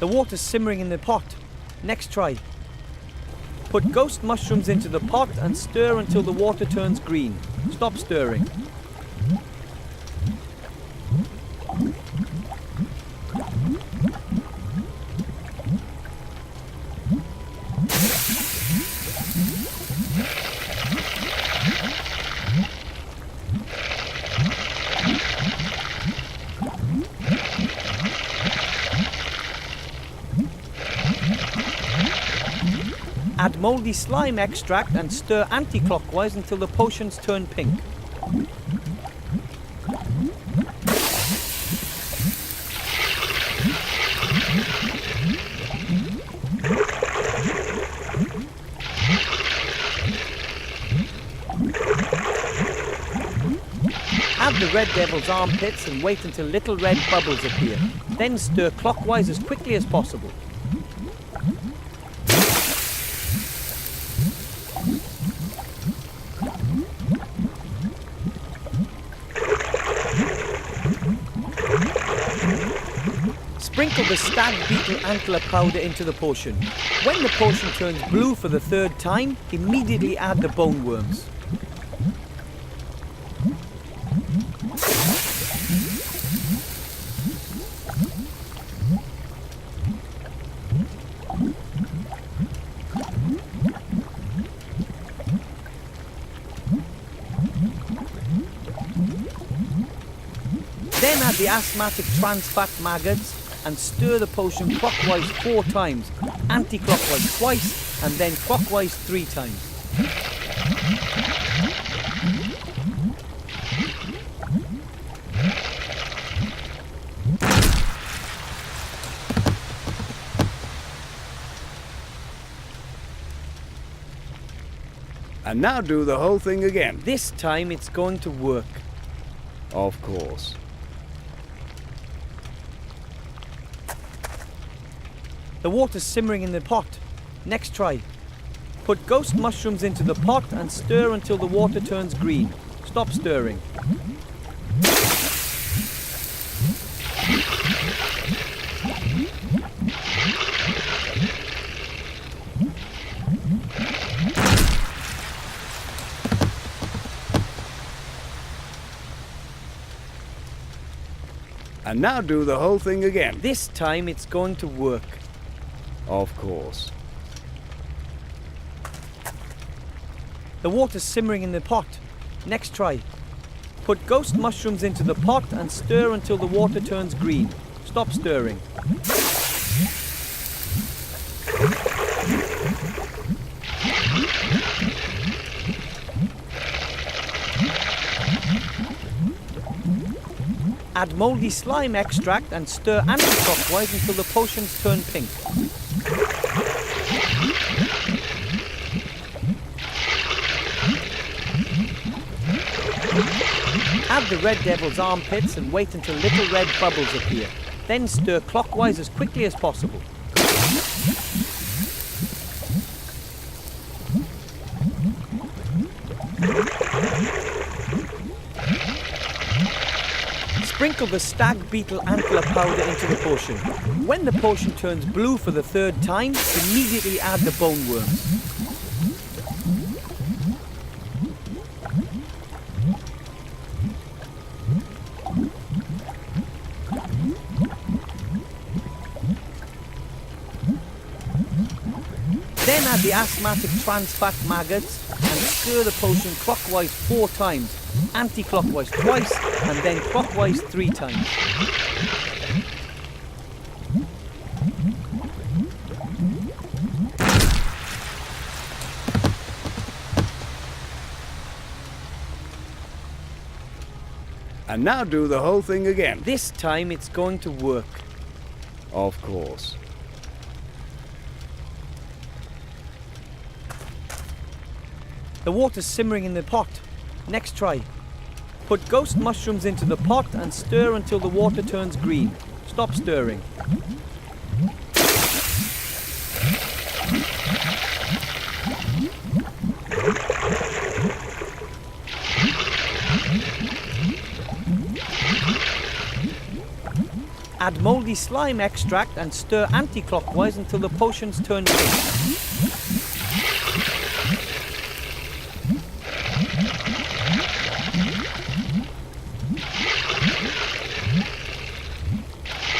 The water's simmering in the pot. Next try. Put ghost mushrooms into the pot and stir until the water turns green. Stop stirring. Add mouldy slime extract and stir anti-clockwise until the potions turn pink. Add the red devil's armpits and wait until little red bubbles appear. Then stir clockwise as quickly as possible. Sprinkle the stag beetle antler powder into the potion. When the potion turns blue for the third time, immediately add the bone worms. Then add the asthmatic trans fat maggots and stir the potion clockwise 4 times, anti-clockwise twice, and then clockwise 3 times. And now do the whole thing again. This time it's going to work. Of course. The water's simmering in the pot. Next try. Put ghost mushrooms into the pot and stir until the water turns green. Stop stirring. And now do the whole thing again. This time it's going to work. Of course. The water's simmering in the pot. Next try. Put ghost mushrooms into the pot and stir until the water turns green. Stop stirring. Add mouldy slime extract and stir anti-clockwise until the potions turn pink. Add the red devil's armpits and wait until little red bubbles appear. Then stir clockwise as quickly as possible. Sprinkle the stag beetle antler powder into the potion. When the potion turns blue for the third time, immediately add the bone worms. Then add the asthmatic trans fat maggots and stir the potion clockwise 4 times, anti-clockwise twice, and then clockwise 3 times. And now do the whole thing again. This time it's going to work. Of course. The water's simmering in the pot. Next try. Put ghost mushrooms into the pot and stir until the water turns green. Stop stirring. Add mouldy slime extract and stir anti-clockwise until the potions turn pink.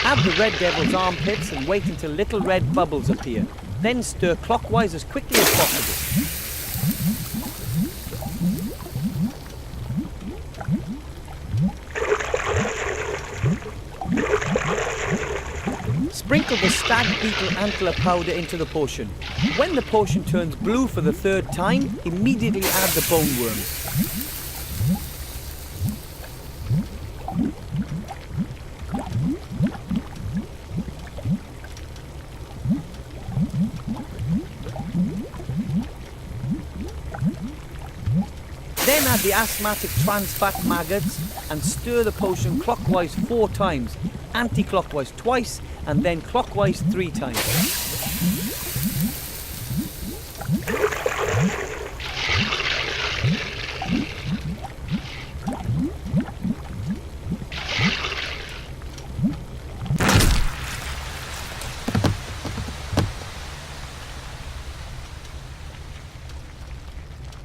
Add the red devil's armpits and wait until little red bubbles appear. Then stir clockwise as quickly as possible. Sprinkle the stag beetle antler powder into the potion. When the potion turns blue for the third time, immediately add the bone worms. Then add the asthmatic trans fat maggots and stir the potion clockwise 4 times, anti-clockwise twice, and then clockwise 3 times.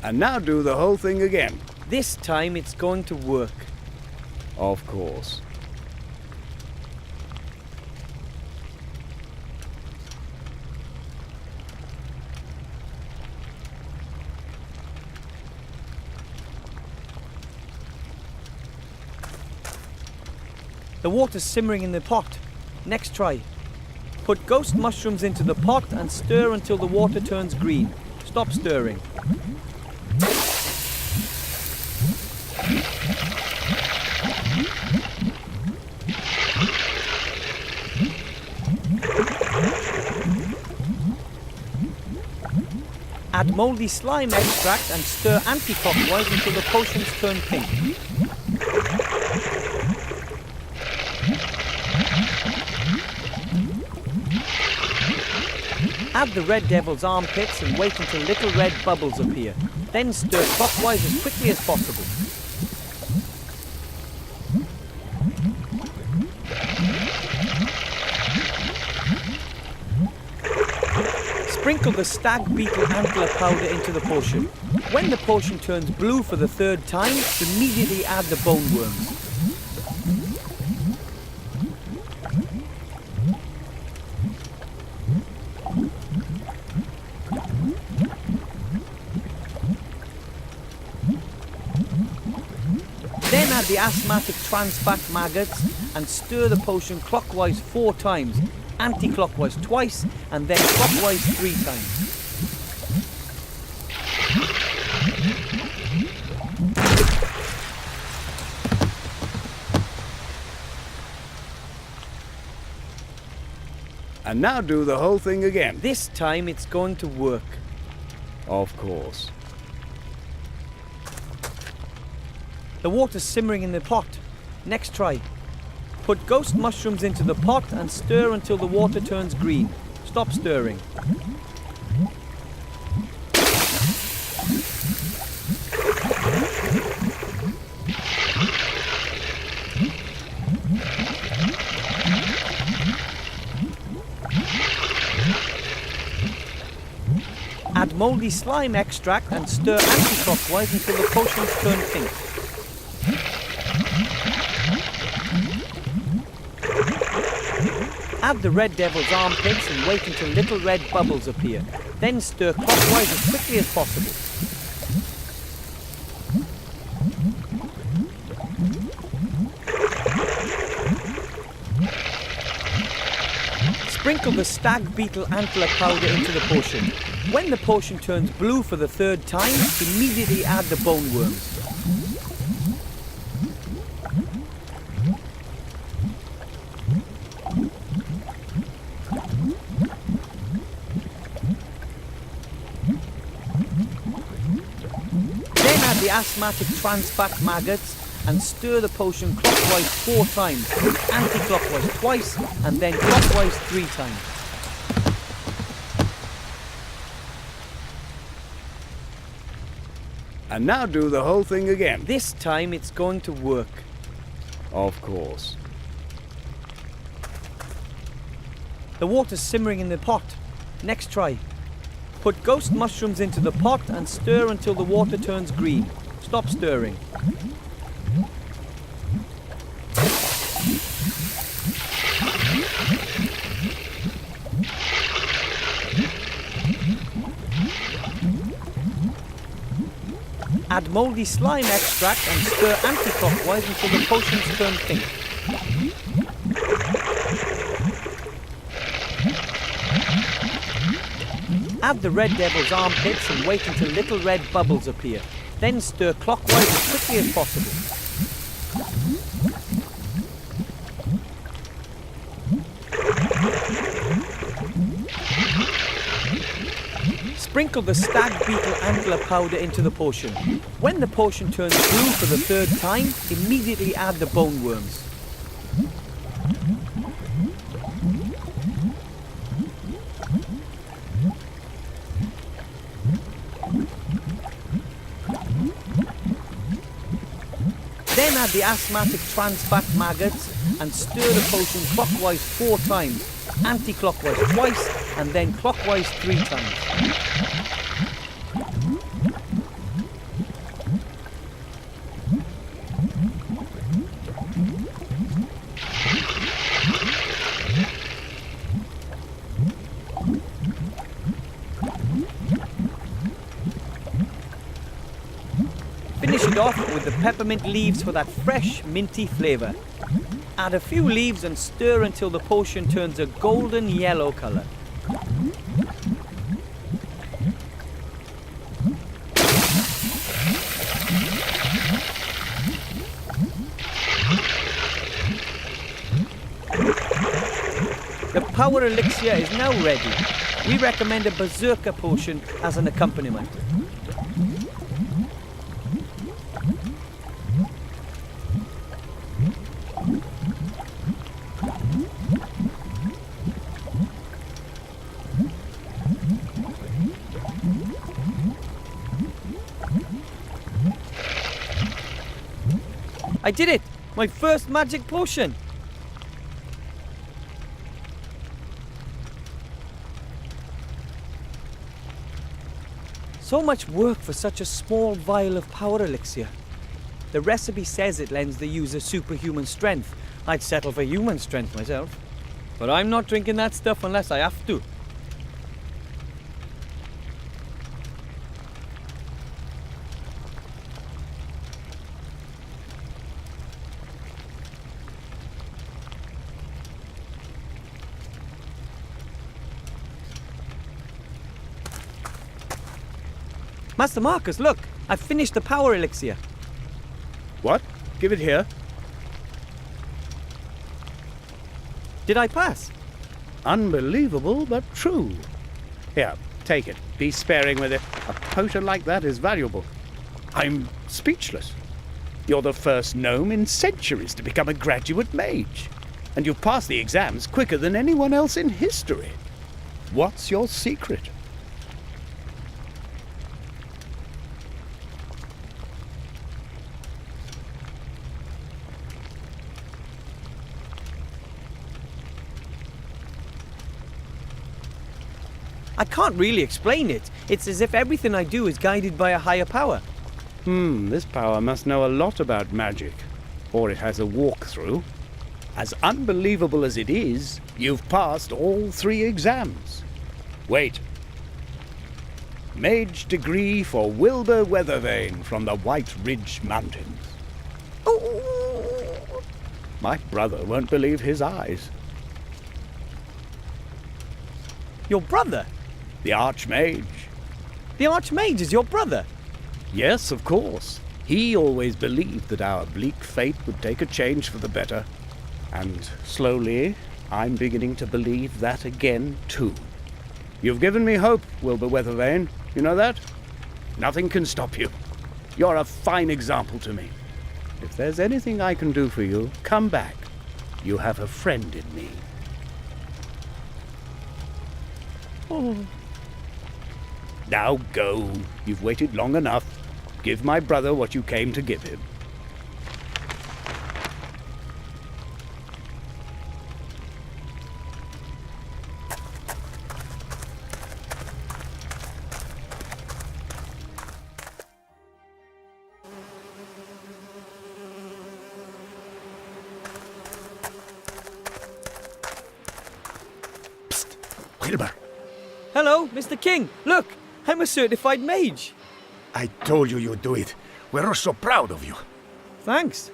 And now do the whole thing again. This time it's going to work. Of course. The water's simmering in the pot. Next try. Put ghost mushrooms into the pot and stir until the water turns green. Stop stirring. Add mouldy slime extract and stir anti-clockwise until the potions turn pink. Add the red devil's armpits and wait until little red bubbles appear. Then stir clockwise as quickly as possible. Sprinkle the stag beetle antler powder into the potion. When the potion turns blue for the third time, immediately add the bone worms. Then add the asthmatic trans fat maggots and stir the potion clockwise 4 times, anti-clockwise twice, and then clockwise 3 times. And now do the whole thing again. This time it's going to work. Of course. The water's simmering in the pot. Next try. Put ghost mushrooms into the pot and stir until the water turns green. Stop stirring. Add mouldy slime extract and stir anti-clockwise until the potions turn pink. Add the red devil's armpits and wait until little red bubbles appear. Then stir clockwise as quickly as possible. Sprinkle the stag beetle antler powder into the potion. When the potion turns blue for the third time, immediately add the bone worms. Then add the asthmatic trans fat maggots and stir the potion clockwise 4 times, anti-clockwise twice, and then clockwise 3 times. And now do the whole thing again. This time it's going to work. Of course. The water's simmering in the pot. Next try. Put ghost mushrooms into the pot and stir until the water turns green. Stop stirring. Add mouldy slime extract and stir anti-clockwise until the potions turn pink. Add the red devil's armpits and wait until little red bubbles appear. Then stir clockwise as quickly as possible. Sprinkle the stag beetle antler powder into the potion. When the potion turns blue for the third time, immediately add the bone worms. Then add the asthmatic trans fat maggots and stir the potion clockwise 4 times, anti-clockwise twice, and then clockwise 3 times. Finish it off with the peppermint leaves for that fresh, minty flavour. Add a few leaves and stir until the potion turns a golden yellow colour. The power elixir is now ready. We recommend a berserker potion as an accompaniment. I did it! My first magic potion! So much work for such a small vial of power elixir. The recipe says it lends the user superhuman strength. I'd settle for human strength myself. But I'm not drinking that stuff unless I have to. Master Marcus, look! I've finished the power elixir. What? Give it here. Did I pass? Unbelievable, but true. Here, take it. Be sparing with it. A potion like that is valuable. I'm speechless. You're the first gnome in centuries to become a graduate mage. And you've passed the exams quicker than anyone else in history. What's your secret? I can't really explain it. It's as if everything I do is guided by a higher power. This power must know a lot about magic. Or it has a walkthrough. As unbelievable as it is, you've passed all 3 exams. Wait. Mage degree for Wilbur Wetterquarz from the White Ridge Mountains. My brother won't believe his eyes. Your brother? The Archmage. The Archmage is your brother? Yes, of course. He always believed that our bleak fate would take a change for the better. And slowly, I'm beginning to believe that again, too. You've given me hope, Wilbur Wetterquarz. You know that? Nothing can stop you. You're a fine example to me. If there's anything I can do for you, come back. You have a friend in me. Oh. Now go. You've waited long enough. Give my brother what you came to give him. Wilbur, Hello, Mr. King. Look, I'm a certified mage. I told you you'd do it. We're so proud of you. Thanks.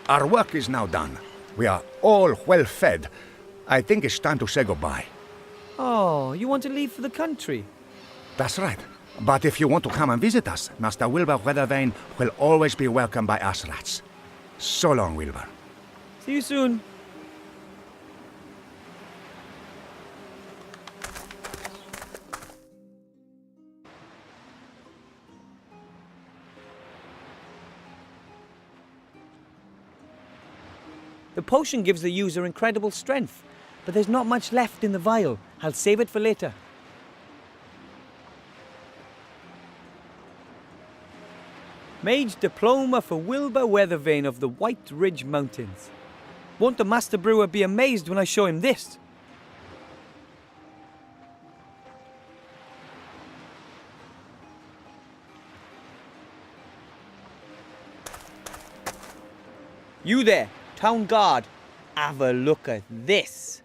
Our work is now done. We are all well fed. I think it's time to say goodbye. Oh, you want to leave for the country? That's right. But if you want to come and visit us, Master Wilbur Wetterquarz will always be welcome by us rats. So long, Wilbur. See you soon. The potion gives the user incredible strength, but there's not much left in the vial. I'll save it for later. Mage Diploma for Wilbur Wetterquarz of the White Ridge Mountains. Won't the Master Brewer be amazed when I show him this? You there, Town Guard, have a look at this.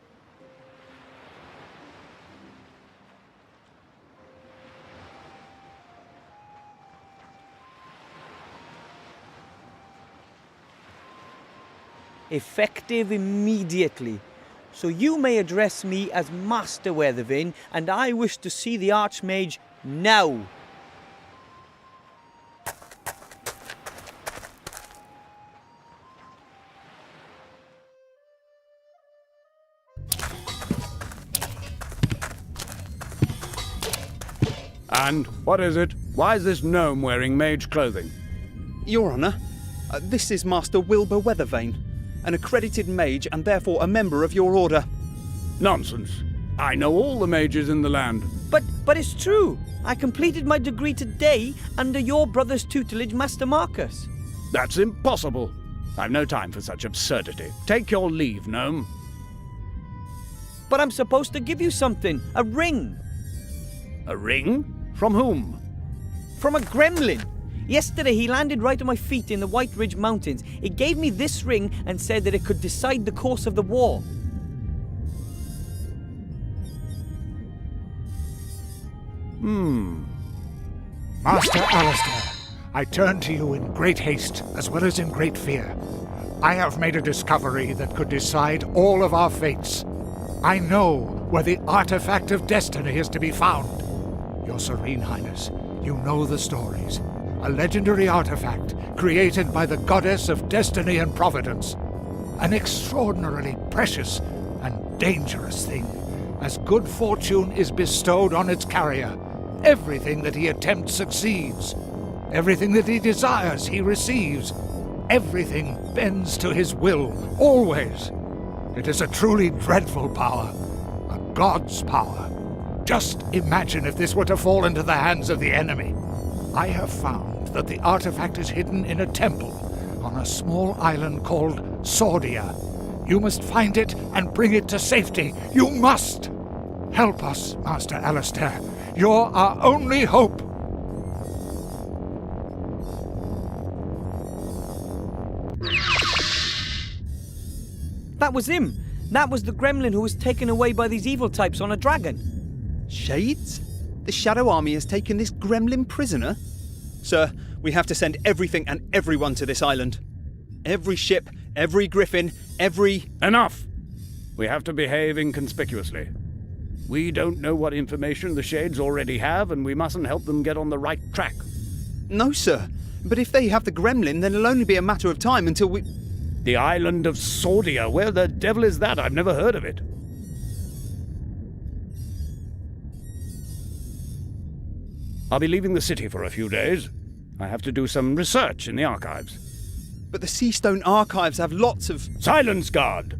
Effective immediately. So you may address me as Master Wetterquarz, and I wish to see the Archmage now. And what is it? Why is this gnome wearing mage clothing? Your Honour, this is Master Wilbur Wetterquarz, an accredited mage and therefore a member of your order. Nonsense. I know all the mages in the land. But it's true. I completed my degree today under your brother's tutelage, Master Marcus. That's impossible. I've no time for such absurdity. Take your leave, gnome. But I'm supposed to give you something, a ring. A ring? From whom? From a gremlin. Yesterday he landed right at my feet in the White Ridge Mountains. He gave me this ring and said that it could decide the course of the war. Master Alistair, I turn to you in great haste as well as in great fear. I have made a discovery that could decide all of our fates. I know where the artifact of destiny is to be found. Your Serene Highness, you know the stories. A legendary artifact created by the goddess of destiny and providence. An extraordinarily precious and dangerous thing, as good fortune is bestowed on its carrier. Everything that he attempts succeeds. Everything that he desires he receives. Everything bends to his will, always. It is a truly dreadful power, a god's power. Just imagine if this were to fall into the hands of the enemy. I have found that the artifact is hidden in a temple on a small island called Sordia. You must find it and bring it to safety. You must! Help us, Master Alistair. You're our only hope. That was him. That was the gremlin who was taken away by these evil types on a dragon. Shades? The Shadow Army has taken this gremlin prisoner? Sir, we have to send everything and everyone to this island. Every ship, every griffin, every... Enough! We have to behave inconspicuously. We don't know what information the Shades already have, and we mustn't help them get on the right track. No, sir. But if they have the gremlin, then it'll only be a matter of time until we... The island of Sordia? Where the devil is that? I've never heard of it. I'll be leaving the city for a few days. I have to do some research in the archives. But the Seastone Archives have lots of... Silence, guard!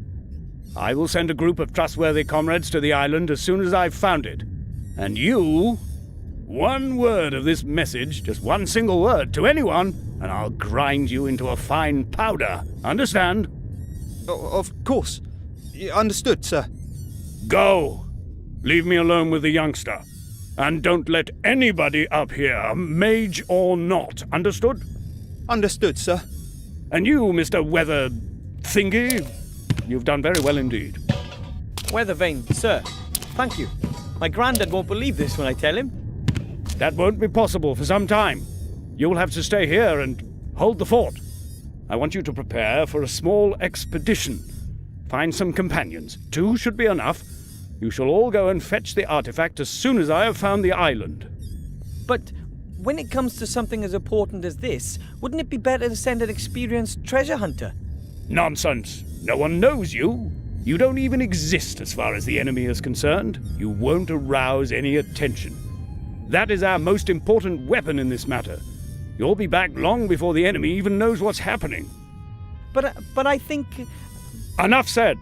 I will send a group of trustworthy comrades to the island as soon as I've found it. And you... One word of this message, just one single word, to anyone, and I'll grind you into a fine powder. Understand? Of course. Understood, sir. Go! Leave me alone with the youngster. And don't let anybody up here, mage or not. Understood? Understood, sir. And you, Mr. Weather Thingy, you've done very well indeed. Wetterquarz, sir. Thank you. My granddad won't believe this when I tell him. That won't be possible for some time. You'll have to stay here and hold the fort. I want you to prepare for a small expedition. Find some companions. 2 should be enough. You shall all go and fetch the artifact as soon as I have found the island. But when it comes to something as important as this, wouldn't it be better to send an experienced treasure hunter? Nonsense. No one knows you. You don't even exist as far as the enemy is concerned. You won't arouse any attention. That is our most important weapon in this matter. You'll be back long before the enemy even knows what's happening. But I think... Enough said.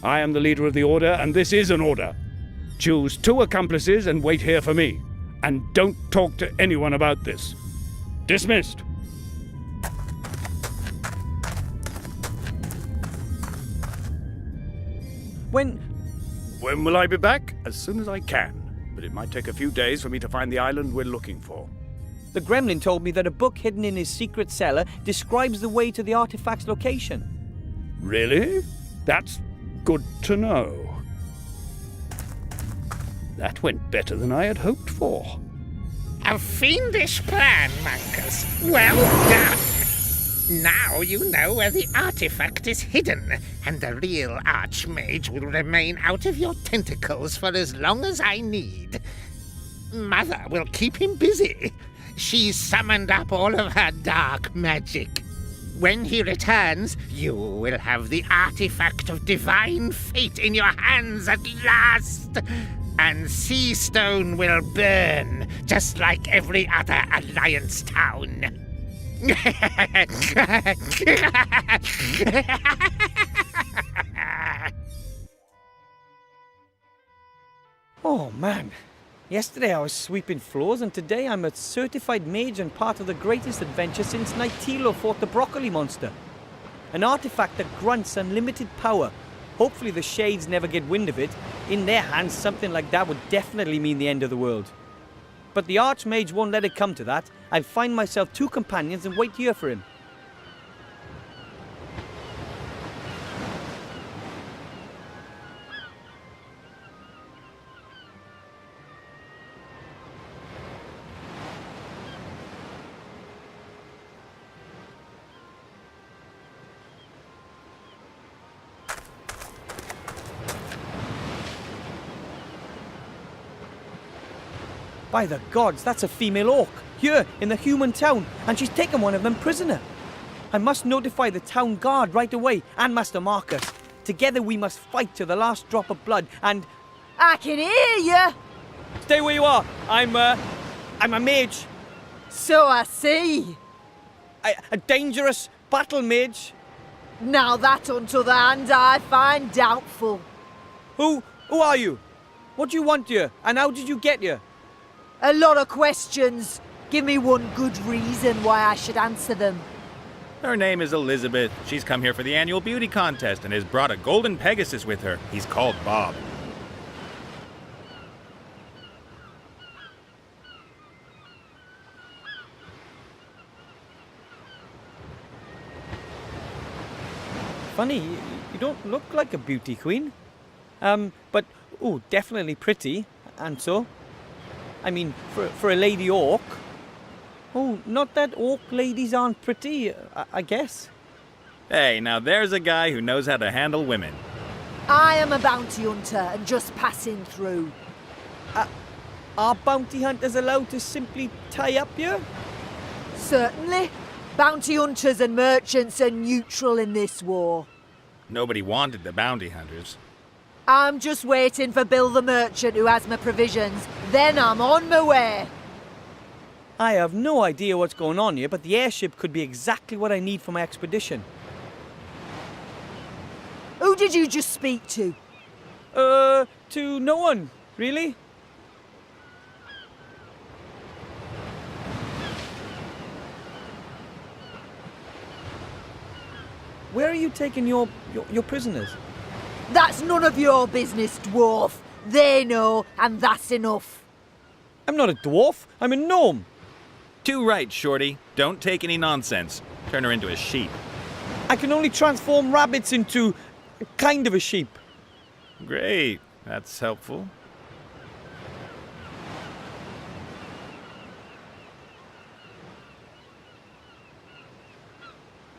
I am the leader of the order, and this is an order. Choose 2 accomplices and wait here for me. And don't talk to anyone about this. Dismissed. When will I be back? As soon as I can. But it might take a few days for me to find the island we're looking for. The Gremlin told me that a book hidden in his secret cellar describes the way to the artifact's location. Really? That's good to know. That went better than I had hoped for. A fiendish plan, Marcus. Well done! Now you know where the artifact is hidden, and the real Archmage will remain out of your tentacles for as long as I need. Mother will keep him busy. She's summoned up all of her dark magic. When he returns, you will have the artifact of divine fate in your hands at last. And Seastone will burn, just like every other Alliance town. Oh man, yesterday I was sweeping floors and today I'm a certified mage and part of the greatest adventure since Nightilo fought the broccoli monster. An artifact that grants unlimited power. Hopefully the Shades never get wind of it. In their hands, something like that would definitely mean the end of the world. But the Archmage won't let it come to that. I'll find myself 2 companions and wait here for him. By the gods, that's a female orc, here in the human town, and she's taken one of them prisoner. I must notify the town guard right away, and Master Marcus. Together we must fight to the last drop of blood, and... I can hear you! Stay where you are, I'm a mage. So I see. A dangerous battle mage. Now that, on t'other hand, I find doubtful. Who are you? What do you want here, and how did you get here? A lot of questions. Give me one good reason why I should answer them. Her name is Elizabeth. She's come here for the annual beauty contest and has brought a golden Pegasus with her. He's called Bob. Funny, you don't look like a beauty queen. But, definitely pretty, and so. I mean, for a lady orc. Oh, not that orc ladies aren't pretty, I guess. Hey, now there's a guy who knows how to handle women. I am a bounty hunter and just passing through. Are bounty hunters allowed to simply tie up here? Certainly. Bounty hunters and merchants are neutral in this war. Nobody wanted the bounty hunters. I'm just waiting for Bill the merchant who has my provisions. Then I'm on my way. I have no idea what's going on here, but the airship could be exactly what I need for my expedition. Who did you just speak to? To no one, really. Where are you taking your prisoners? That's none of your business, dwarf. They know, and that's enough. I'm not a dwarf, I'm a gnome. Too right, Shorty. Don't take any nonsense. Turn her into a sheep. I can only transform rabbits into kind of a sheep. Great. That's helpful.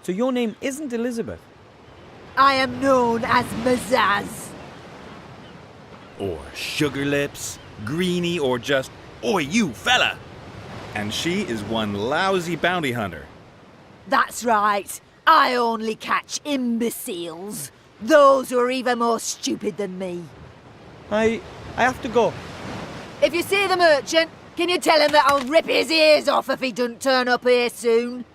So your name isn't Elizabeth? I am known as Mazaz. Or Sugar Lips, Greenie, or just, Oi, you fella! And she is one lousy bounty hunter. That's right. I only catch imbeciles. Those who are even more stupid than me. I have to go. If you see the merchant, can you tell him that I'll rip his ears off if he doesn't turn up here soon?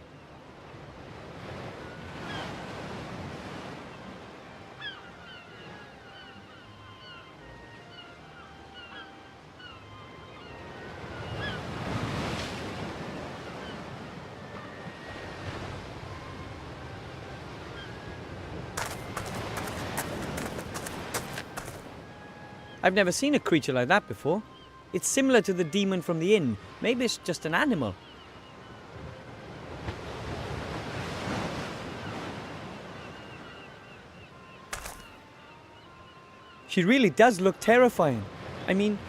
I've never seen a creature like that before. It's similar to the demon from the inn. Maybe it's just an animal. She really does look terrifying. I mean,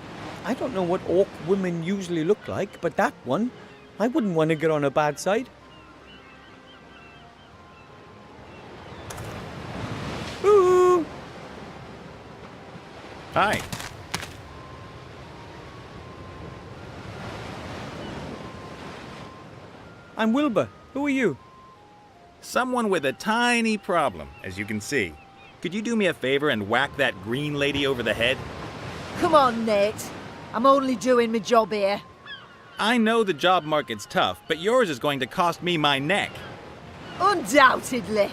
I don't know what orc women usually look like, but that one, I wouldn't want to get on her bad side. Ooh! Hi. I'm Wilbur. Who are you? Someone with a tiny problem, as you can see. Could you do me a favor and whack that green lady over the head? Come on, Nate. I'm only doing my job here. I know the job market's tough, but yours is going to cost me my neck. Undoubtedly.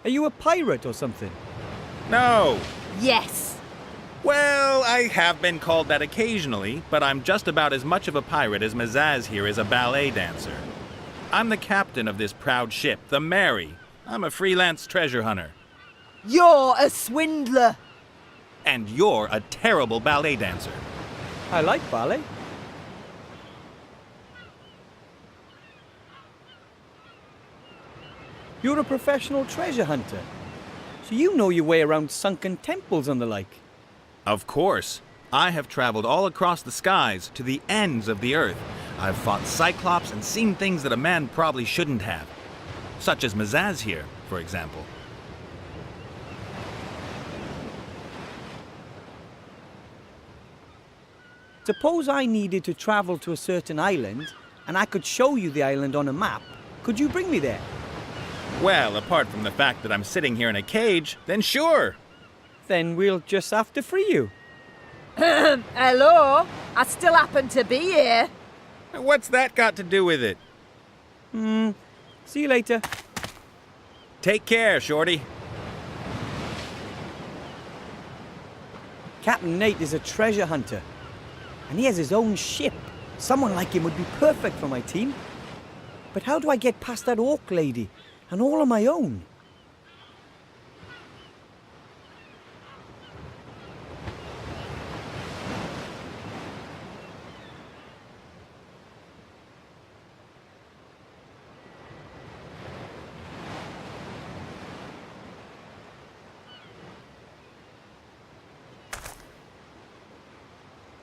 Are you a pirate or something? No. Yes. Well, I have been called that occasionally, but I'm just about as much of a pirate as Mazaz here is a ballet dancer. I'm the captain of this proud ship, the Mary. I'm a freelance treasure hunter. You're a swindler. And you're a terrible ballet dancer. I like ballet. You're a professional treasure hunter. So you know your way around sunken temples and the like. Of course. I have traveled all across the skies to the ends of the earth. I've fought cyclops and seen things that a man probably shouldn't have. Such as Mazaz here, for example. Suppose I needed to travel to a certain island, and I could show you the island on a map. Could you bring me there? Well, apart from the fact that I'm sitting here in a cage, then sure. Then we'll just have to free you. Hello? I still happen to be here. What's that got to do with it? See you later. Take care, Shorty. Captain Nate is a treasure hunter, and he has his own ship. Someone like him would be perfect for my team. But how do I get past that orc lady, and all on my own?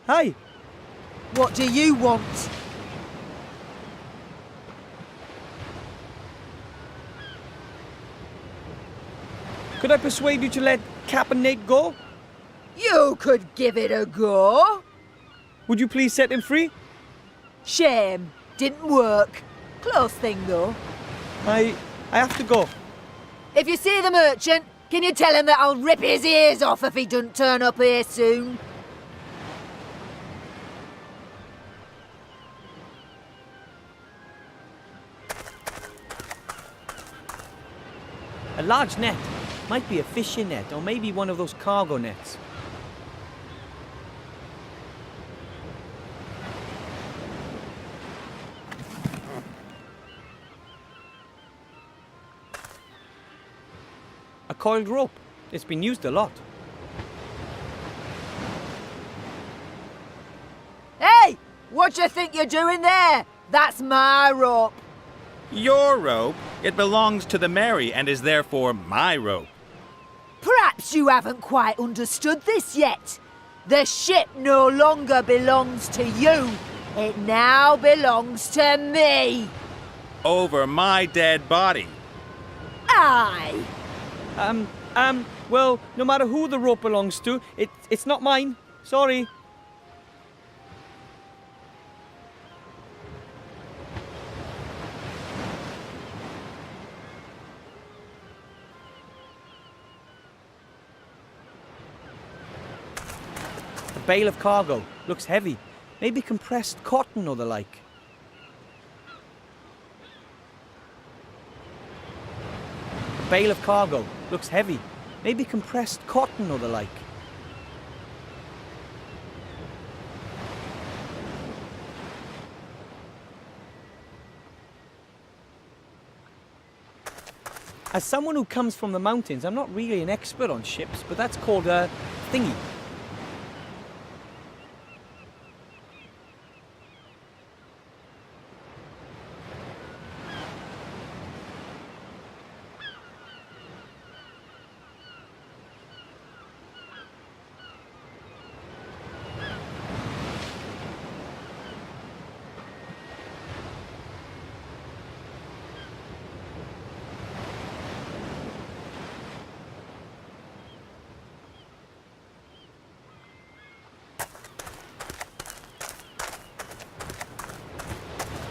Hi. What do you want? Could I persuade you to let Captain Nate go? You could give it a go. Would you please set him free? Shame. Didn't work. Close thing, though. I have to go. If you see the merchant, can you tell him that I'll rip his ears off if he doesn't turn up here soon? A large net. Might be a fishing net, or maybe one of those cargo nets. A coiled rope. It's been used a lot. Hey! What do you think you're doing there? That's my rope. Your rope? It belongs to the Mary and is therefore my rope. Perhaps you haven't quite understood this yet. The ship no longer belongs to you. It now belongs to me. Over my dead body. Aye. Well, no matter who the rope belongs to, it's not mine. Sorry. A bale of cargo. Looks heavy. Maybe compressed cotton or the like. A bale of cargo. Looks heavy. Maybe compressed cotton or the like. As someone who comes from the mountains, I'm not really an expert on ships, but that's called a thingy.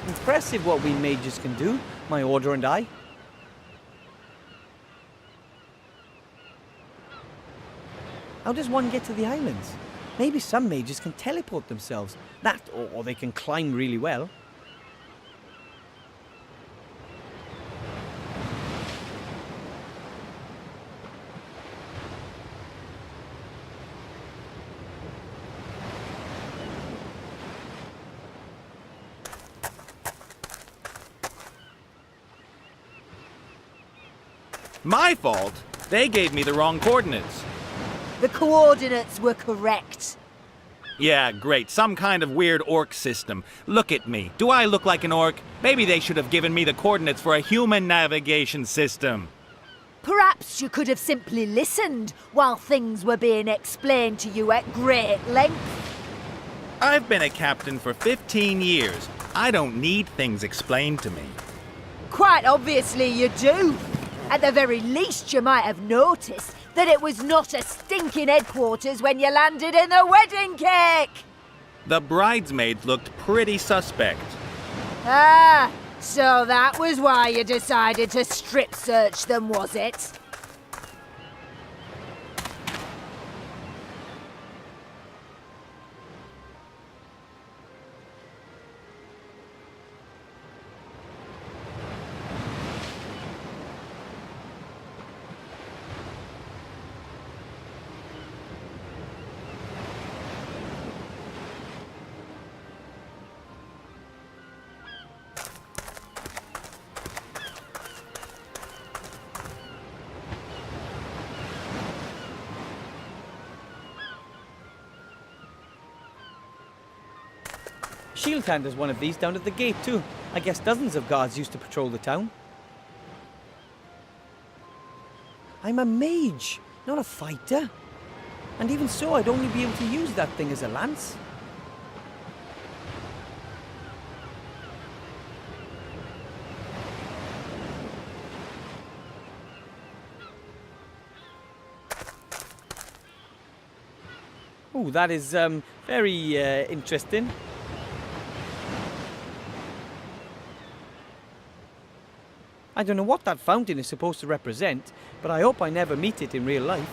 Impressive what we mages can do, my order and I. How does one get to the islands? Maybe some mages can teleport themselves. That, or they can climb really well. My fault? They gave me the wrong coordinates. The coordinates were correct. Yeah, great. Some kind of weird orc system. Look at me. Do I look like an orc? Maybe they should have given me the coordinates for a human navigation system. Perhaps you could have simply listened while things were being explained to you at great length. I've been a captain for 15 years. I don't need things explained to me. Quite obviously you do. At the very least, you might have noticed that it was not a stinking headquarters when you landed in the wedding cake. The bridesmaids looked pretty suspect. Ah, so that was why you decided to strip search them, was it? Shieldhand has one of these down at the gate too. I guess dozens of guards used to patrol the town. I'm a mage, not a fighter. And even so, I'd only be able to use that thing as a lance. Oh, that is very interesting. I don't know what that fountain is supposed to represent, but I hope I never meet it in real life.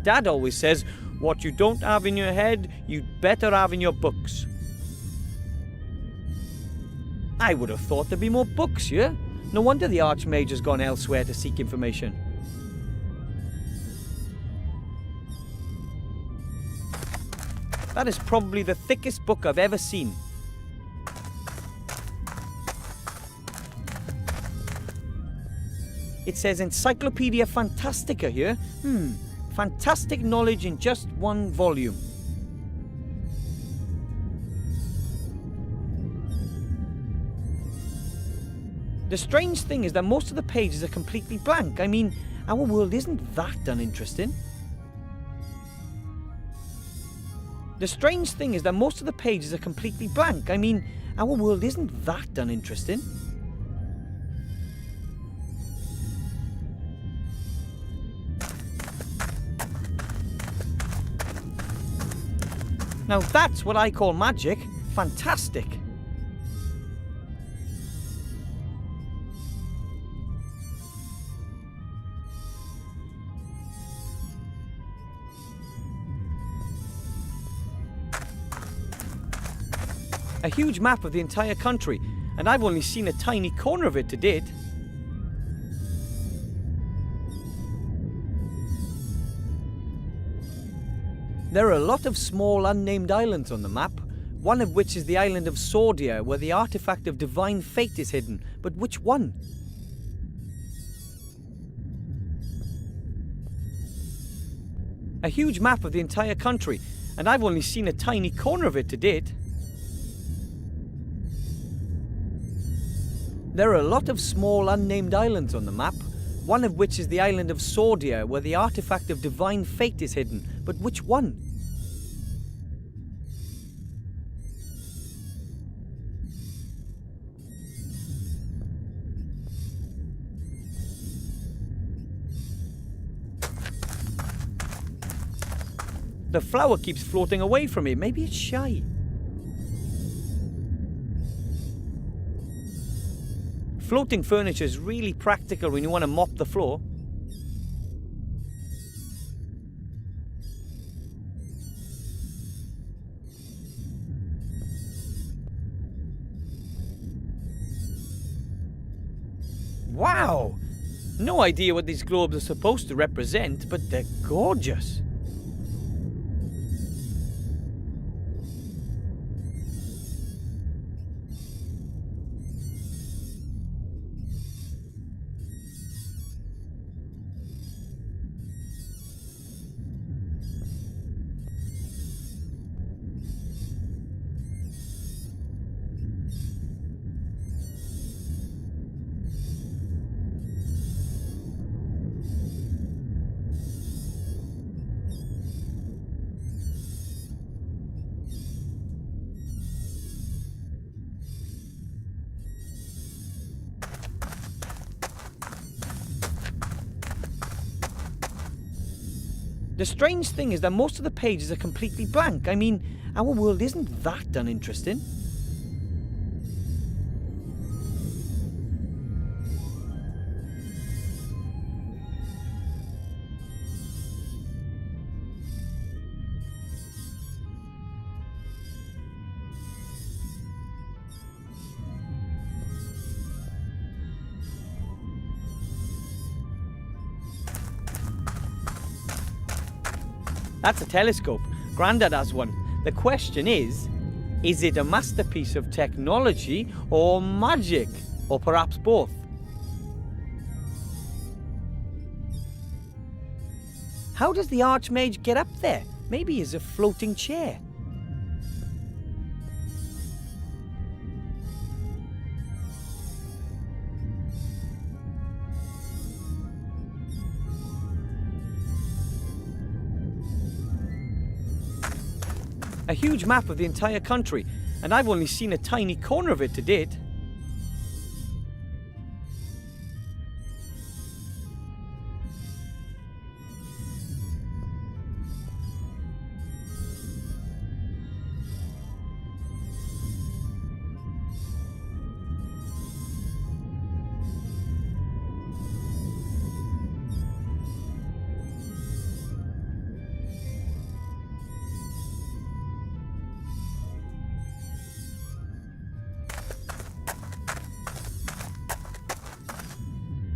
Dad always says, what you don't have in your head, you'd better have in your books. I would have thought there'd be more books here. No wonder the Archmage has gone elsewhere to seek information. That is probably the thickest book I've ever seen. It says Encyclopedia Fantastica here. Fantastic knowledge in just one volume. The strange thing is that most of the pages are completely blank. I mean, our world isn't that uninteresting. The strange thing is that most of the pages are completely blank. I mean, our world isn't that uninteresting. Now that's what I call magic. Fantastic. A huge map of the entire country, and I've only seen a tiny corner of it to date. There are a lot of small unnamed islands on the map, one of which is the island of Sordia, where the artifact of divine fate is hidden. But which one? A huge map of the entire country, and I've only seen a tiny corner of it to date. There are a lot of small unnamed islands on the map, one of which is the island of Sordia, where the artifact of divine fate is hidden. But which one? The flower keeps floating away from me. Maybe it's shy. Floating furniture is really practical when you want to mop the floor. Wow! No idea what these globes are supposed to represent, but they're gorgeous. The strange thing is that most of the pages are completely blank. I mean, our world isn't that uninteresting. That's a telescope. Grandad has one. The question is it a masterpiece of technology or magic? Or perhaps both? How does the Archmage get up there? Maybe he's a floating chair. A huge map of the entire country, and I've only seen a tiny corner of it to date.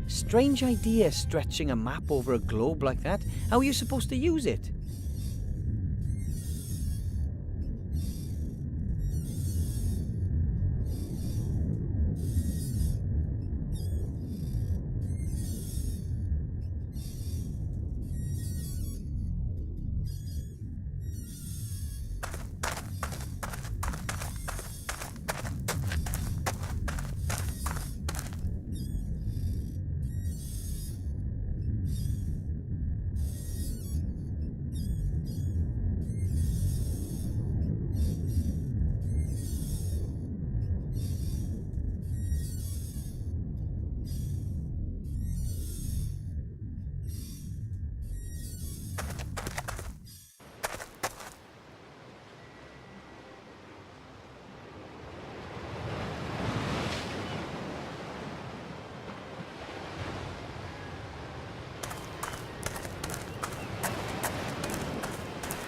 Strange idea, stretching a map over a globe like that. How are you supposed to use it?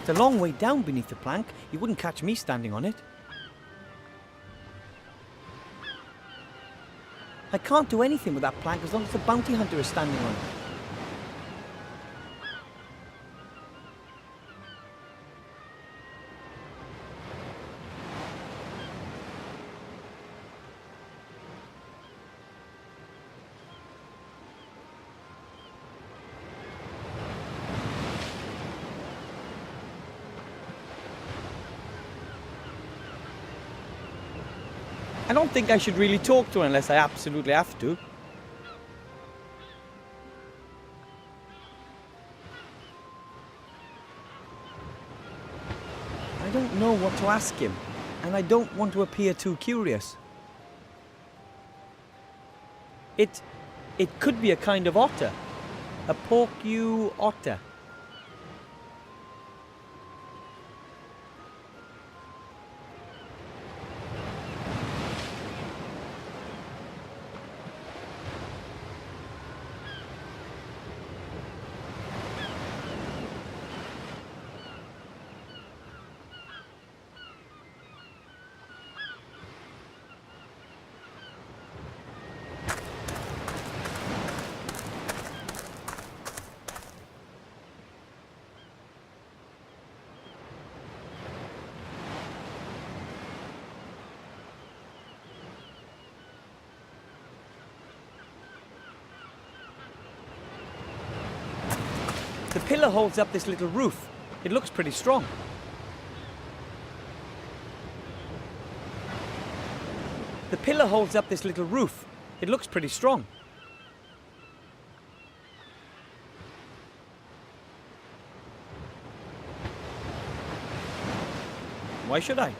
It's a long way down beneath the plank. You wouldn't catch me standing on it. I can't do anything with that plank as long as the bounty hunter is standing on it. I don't think I should really talk to her unless I absolutely have to. I don't know what to ask him, and I don't want to appear too curious. It could be a kind of otter. A porcu otter. The pillar holds up this little roof. It looks pretty strong. The pillar holds up this little roof. It looks pretty strong. Why should I?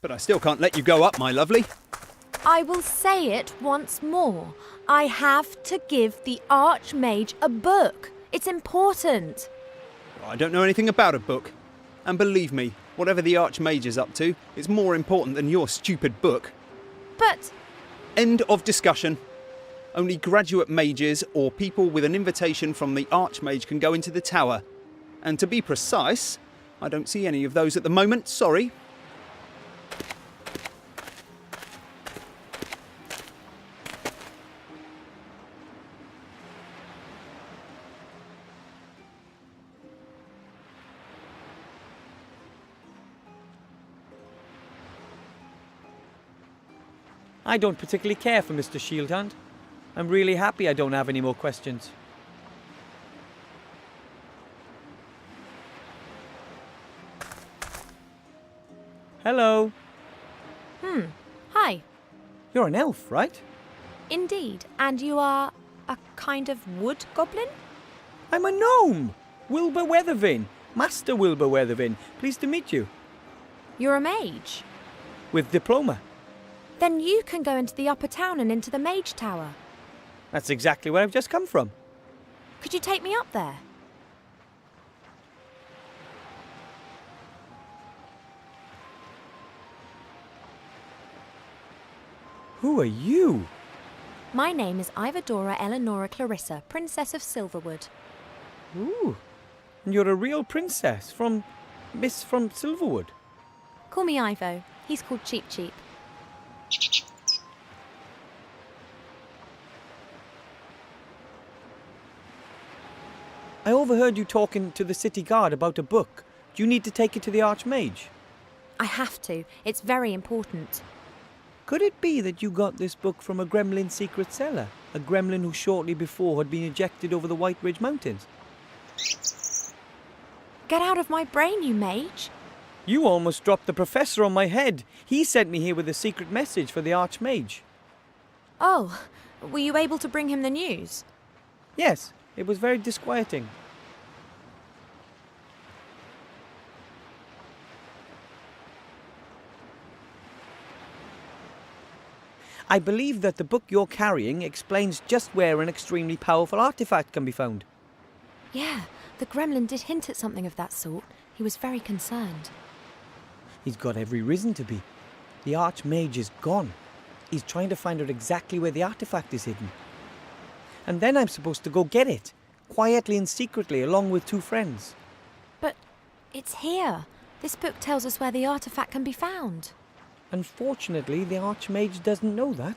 But I still can't let you go up, my lovely. I will say it once more. I have to give the Archmage a book. It's important. I don't know anything about a book. And believe me, whatever the Archmage is up to, it's more important than your stupid book. But... End of discussion. Only graduate mages or people with an invitation from the Archmage can go into the tower. And to be precise, I don't see any of those at the moment, sorry. I don't particularly care for Mr. Shieldhand. I'm really happy I don't have any more questions. Hello. Hi. You're an elf, right? Indeed. And you are a kind of wood goblin? I'm a gnome. Wilbur Wetterquarz. Master Wilbur Wetterquarz. Pleased to meet you. You're a mage. With diploma. Then you can go into the upper town and into the mage tower. That's exactly where I've just come from. Could you take me up there? Who are you? My name is Ivodora Eleonora Clarissa, Princess of Silverwood. Ooh. And you're a real princess from Silverwood. Call me Ivo. He's called Cheap Cheap. I overheard you talking to the city guard about a book. Do you need to take it to the Archmage? I have to. It's very important. Could it be that you got this book from a gremlin secret cellar? A gremlin who shortly before had been ejected over the White Ridge Mountains? Get out of my brain, you mage. You almost dropped the professor on my head. He sent me here with a secret message for the Archmage. Oh, were you able to bring him the news? Yes, it was very disquieting. I believe that the book you're carrying explains just where an extremely powerful artifact can be found. Yeah, the gremlin did hint at something of that sort. He was very concerned. He's got every reason to be. The Archmage is gone. He's trying to find out exactly where the artifact is hidden. And then I'm supposed to go get it, quietly and secretly, along with 2 friends. But it's here. This book tells us where the artifact can be found. Unfortunately, the Archmage doesn't know that.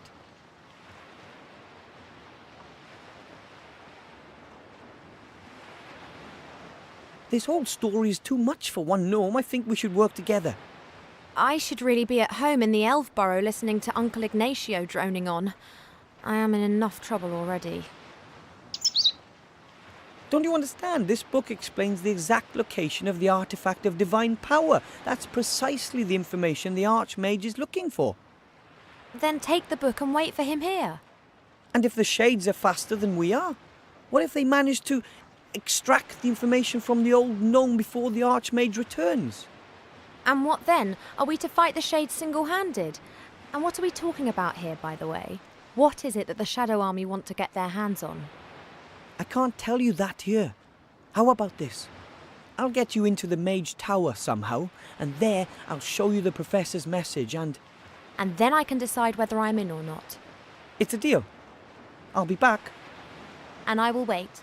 This whole story is too much for one gnome. I think we should work together. I should really be at home in the elf burrow listening to Uncle Ignacio droning on. I am in enough trouble already. Don't you understand? This book explains the exact location of the artifact of divine power. That's precisely the information the Archmage is looking for. Then take the book and wait for him here. And if the shades are faster than we are, what if they manage to extract the information from the old gnome before the Archmage returns? And what then? Are we to fight the shades single-handed? And what are we talking about here, by the way? What is it that the Shadow Army want to get their hands on? I can't tell you that here. How about this? I'll get you into the Mage Tower somehow, and there I'll show you the Professor's message and then I can decide whether I'm in or not. it's a deal. I'll be back. And I will wait.